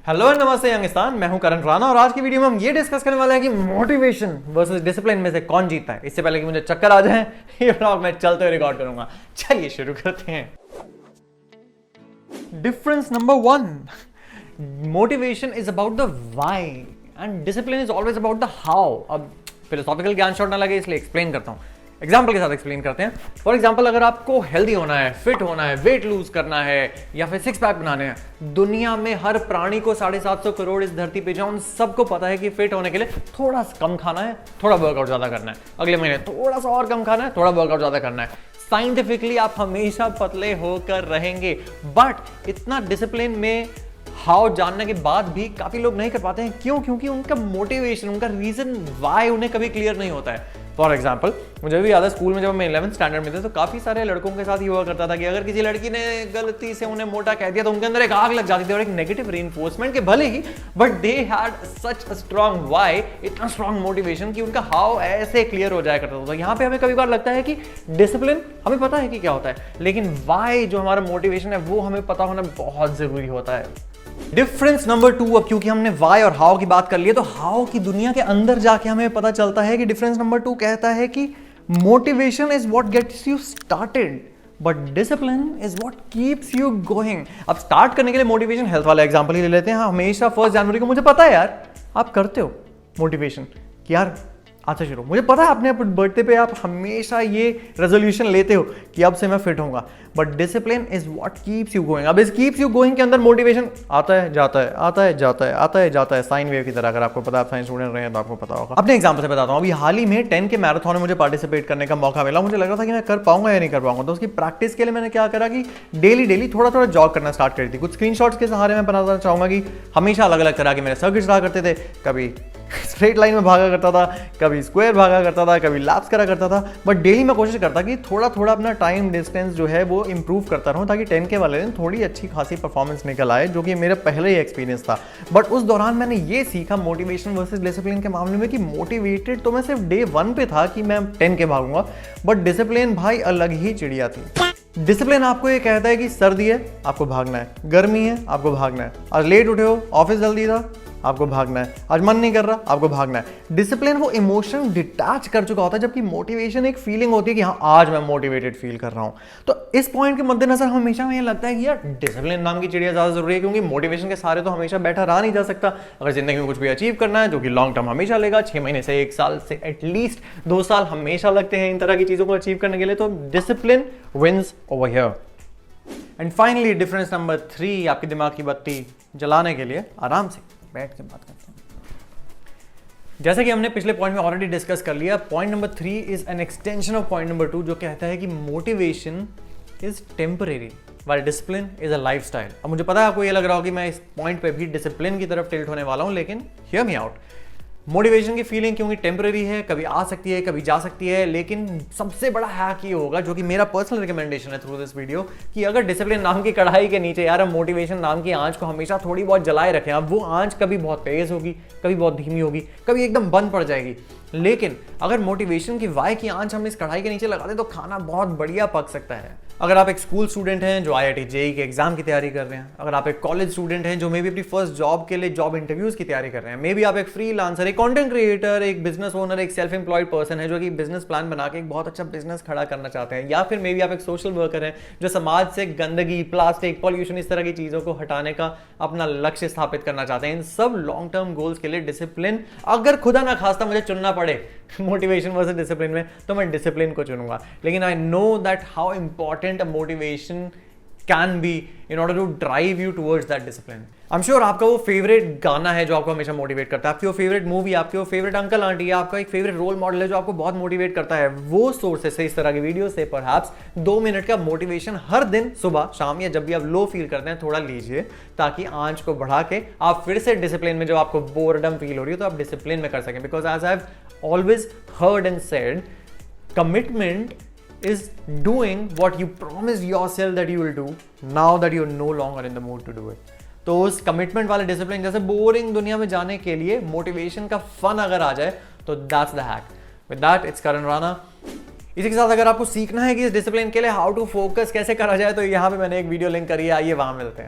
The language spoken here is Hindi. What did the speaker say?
हेलो नमस्ते यंगिस्तान, मैं हूं करण राणा और आज की वीडियो में हम ये डिस्कस करने वाले हैं कि मोटिवेशन वर्सेस डिसिप्लिन में से कौन जीतता है। इससे पहले कि मुझे चक्कर आ जाए ये व्लॉग मैं चलते हुए रिकॉर्ड करूंगा। चलिए शुरू करते हैं। Difference number 1, motivation is about the why and discipline is always about the how. अब फिलोसॉफिकल ज्ञान शॉट ना लगे इसलिए एक्सप्लेन करता हूं, एग्जाम्पल के साथ एक्सप्लेन करते हैं। फॉर एग्जाम्पल, अगर आपको हेल्दी होना है, फिट होना है, वेट लूज करना है या फिर सिक्स पैक बनाने हैं, दुनिया में हर प्राणी को 750 करोड़ इस धरती पे जाओ, उन सबको पता है कि फिट होने के लिए थोड़ा सा कम खाना है, थोड़ा वर्कआउट ज्यादा करना है, अगले महीने थोड़ा सा और कम खाना है, थोड़ा वर्कआउट ज्यादा करना है। साइंटिफिकली आप हमेशा पतले होकर रहेंगे, बट इतना डिसिप्लिन में हाउ जानने के बाद भी काफी लोग नहीं कर पाते हैं। क्यों? क्योंकि उनका मोटिवेशन, उनका रीजन वाई उन्हें कभी क्लियर नहीं होता है। फॉर एग्जाम्पल, मुझे भी याद है स्कूल में जब मैं 11th स्टैंडर्ड में थे तो काफी सारे लड़कों के साथ ये हुआ करता था कि अगर किसी लड़की ने गलती से उन्हें मोटा कह दिया तो उनके अंदर एक आग लग जाती थी और एक नेगेटिव रीइंफोर्समेंट के भले ही, but they had such a strong why, इतना स्ट्रांग मोटिवेशन कि उनका हाउ ऐसे क्लियर हो जाया करता था। यहाँ पे हमें कभी बार लगता है कि डिसिप्लिन हमें पता है कि क्या होता है, लेकिन वाई जो हमारा मोटिवेशन है वो हमें पता होना बहुत जरूरी होता है। डिफरेंस नंबर 2, अब क्योंकि हमने वाई और हाउ की बात कर ली है तो हाउ की दुनिया के अंदर जाके हमें पता चलता है कि डिफरेंस नंबर 2 कहता है कि motivation is what gets you started but discipline is what keeps you going. अब स्टार्ट करने के लिए मोटिवेशन, हेल्थ वाला एग्जांपल ही ले लेते हैं। हमेशा 1 जनवरी को मुझे पता है यार आप करते हो मोटिवेशन कि यार अच्छा शुरू, मुझे पता है अपने बर्थडे पे आप हमेशा ये रेजोल्यूशन लेते हो कि अब से मैं फिट होऊंगा, but discipline is what keeps you going. अब इस कीप्स यू गोइंग के अंदर मोटिवेशन आता है जाता है, आता है जाता है, आता है जाता है, साइन वेव की तरह। अगर आपको पता है, आप साइंस स्टूडेंट रहे हैं तो आपको पता होगा। अपने एग्जांपल से बताता हूँ, अभी हाल ही में 10 के मैराथन में मुझे पार्टिसिपेट करने का मौका मिला। मुझे लग रहा था कि मैं कर पाऊंगा या नहीं कर पाऊंगा, तो उसकी प्रैक्टिस के लिए मैंने क्या करा कि डेली थोड़ा थोड़ा जॉग करना स्टार्ट करी थी। कुछ स्क्रीनशॉट्स के सहारे मैं बनाना चाहूंगा कि हमेशा अलग अलग तरह के मेरे सर्किट्स रहा करते थे। कभी स्ट्रेट लाइन में भागा करता था, कभी स्क्वायर भागा करता था, कभी लैप्स करा करता था, बट डेली मैं कोशिश करता कि थोड़ा थोड़ा अपना टाइम डिस्टेंस जो है वो इंप्रूव करता रहूं ताकि 10 के वाले दिन थोड़ी अच्छी खासी परफॉर्मेंस निकल आए, जो कि मेरा पहले ही एक्सपीरियंस था। बट उस दौरान मैंने ये सीखा मोटिवेशन वर्सेस डिसिप्लिन के मामले में कि मोटिवेटेड तो मैं सिर्फ डे 1 पे था कि मैं 10 के भागूंगा, बट डिसिप्लिन भाई अलग ही चिड़िया थी। डिसिप्लिन आपको ये कहता है कि सर्दी है आपको भागना है, गर्मी है आपको भागना है, आज लेट उठे हो, ऑफिस जल्दी था आपको भागना है, आज मन नहीं कर रहा आपको भागना है। डिसिप्लिन वो इमोशन डिटैच कर चुका होता है, जबकि मोटिवेशन एक फीलिंग होती है कि हाँ आज मैं मोटिवेटेड फील कर रहा हूं। तो इस पॉइंट के मद्देनजर हमेशा में ये लगता है कि यार डिसिप्लिन नाम की चिड़िया ज्यादा जरूरी है, क्योंकि मोटिवेशन के सारे तो हमेशा बैठा रहा नहीं जा सकता। अगर जिंदगी में कुछ भी अचीव करना है जो कि लॉन्ग टर्म हमेशा लेगा, 6 महीने से 1 साल से एटलीस्ट 2 साल हमेशा लगते हैं इन तरह की चीजों को अचीव करने के लिए, तो discipline wins over here. And finally difference number 3, आपके दिमाग की बत्ती जलाने के लिए आराम से बैठ के बात करते हैं। जैसा कि हमने पिछले पॉइंट में ऑलरेडी डिस्कस कर लिया, point number 3 is an extension of point number 2, जो कहता है कि motivation is temporary while discipline is a lifestyle. अब मुझे पता है आपको ये लग रहा हो कि मैं इस पॉइंट पे भी डिसिप्लिन की तरफ टिल्ट होने वाला हूं, लेकिन हियर मी आउट। मोटिवेशन की फीलिंग क्योंकि टेम्पररी है, कभी आ सकती है कभी जा सकती है, लेकिन सबसे बड़ा हैक ये होगा, जो कि मेरा पर्सनल रिकमेंडेशन है थ्रू दिस वीडियो, कि अगर डिसिप्लिन नाम की कढ़ाई के नीचे यार हम मोटिवेशन नाम की आंच को हमेशा थोड़ी बहुत जलाए रखें। अब वो आंच कभी बहुत तेज होगी, कभी बहुत धीमी होगी, कभी एकदम बंद पड़ जाएगी, लेकिन अगर मोटिवेशन की वाई की आंच हम इस कढ़ाई के नीचे लगा दें तो खाना बहुत बढ़िया पक सकता है। अगर आप एक स्कूल स्टूडेंट हैं जो IIT JEE के एग्जाम की तैयारी कर रहे हैं, अगर आप एक कॉलेज स्टूडेंट हैं जो मे बी अपनी फर्स्ट जॉब के लिए जॉब इंटरव्यूज की तैयारी कर रहे हैं, मे बी आप एक फ्रीलांसर, एक कंटेंट क्रिएटर, एक बिजनेस ओनर, एक सेल्फ एम्प्लॉयड पर्सन है जो कि बिजनेस प्लान बना के एक बहुत अच्छा बिजनेस खड़ा करना चाहते हैं, या फिर मे बी आप एक सोशल वर्कर हैं जो समाज से गंदगी, प्लास्टिक, पॉल्यूशन, इस तरह की चीजों को हटाने का अपना लक्ष्य स्थापित करना चाहते हैं। इन सब लॉन्ग टर्म गोल्स के लिए डिसिप्लिन, अगर खुदा ना खास्ता मुझे चुनना पड़े मोटिवेशन वर्सेस डिसिप्लिन में, तो मैं डिसिप्लिन को चुनूंगा। लेकिन I know that how important a motivation can be in order to drive you towards that discipline. I am sure आपका वो फेवरेट गाना है जो आपको हमेशा मोटिवेट करता है, आपकी वो फेवरेट मूवी, आपके वो फेवरेट अंकल आंटी है, आपका एक फेवरेट रोल मॉडल है जो आपको बहुत मोटिवेट करता है। वो सोर्सेस से, इस तरह की वीडियो से परहैप्स 2 मिनट का मोटिवेशन हर दिन सुबह शाम या जब भी आप लो फील करते हैं थोड़ा लीजिए, ताकि आंच को बढ़ा के आप फिर से डिसिप्लिन में, जो आपको बोरडम फील हो रही है तो आप डिसिप्लिन में कर सकें। Because as I have always heard and said, commitment is doing what you promised yourself that you will do now that you're no longer in the mood to do it। तो उस कमिटमेंट वाले डिसिप्लिन जैसे बोरिंग दुनिया में जाने के लिए मोटिवेशन का फन अगर आ जाए तो that's the hack. With that it's Karan Rana. इसी के साथ अगर आपको सीखना है कि इस डिसिप्लिन के लिए हाउ टू फोकस कैसे करा जाए तो यहाँ पे मैंने एक वीडियो लिंक करी है, आइए वहां मिलते हैं।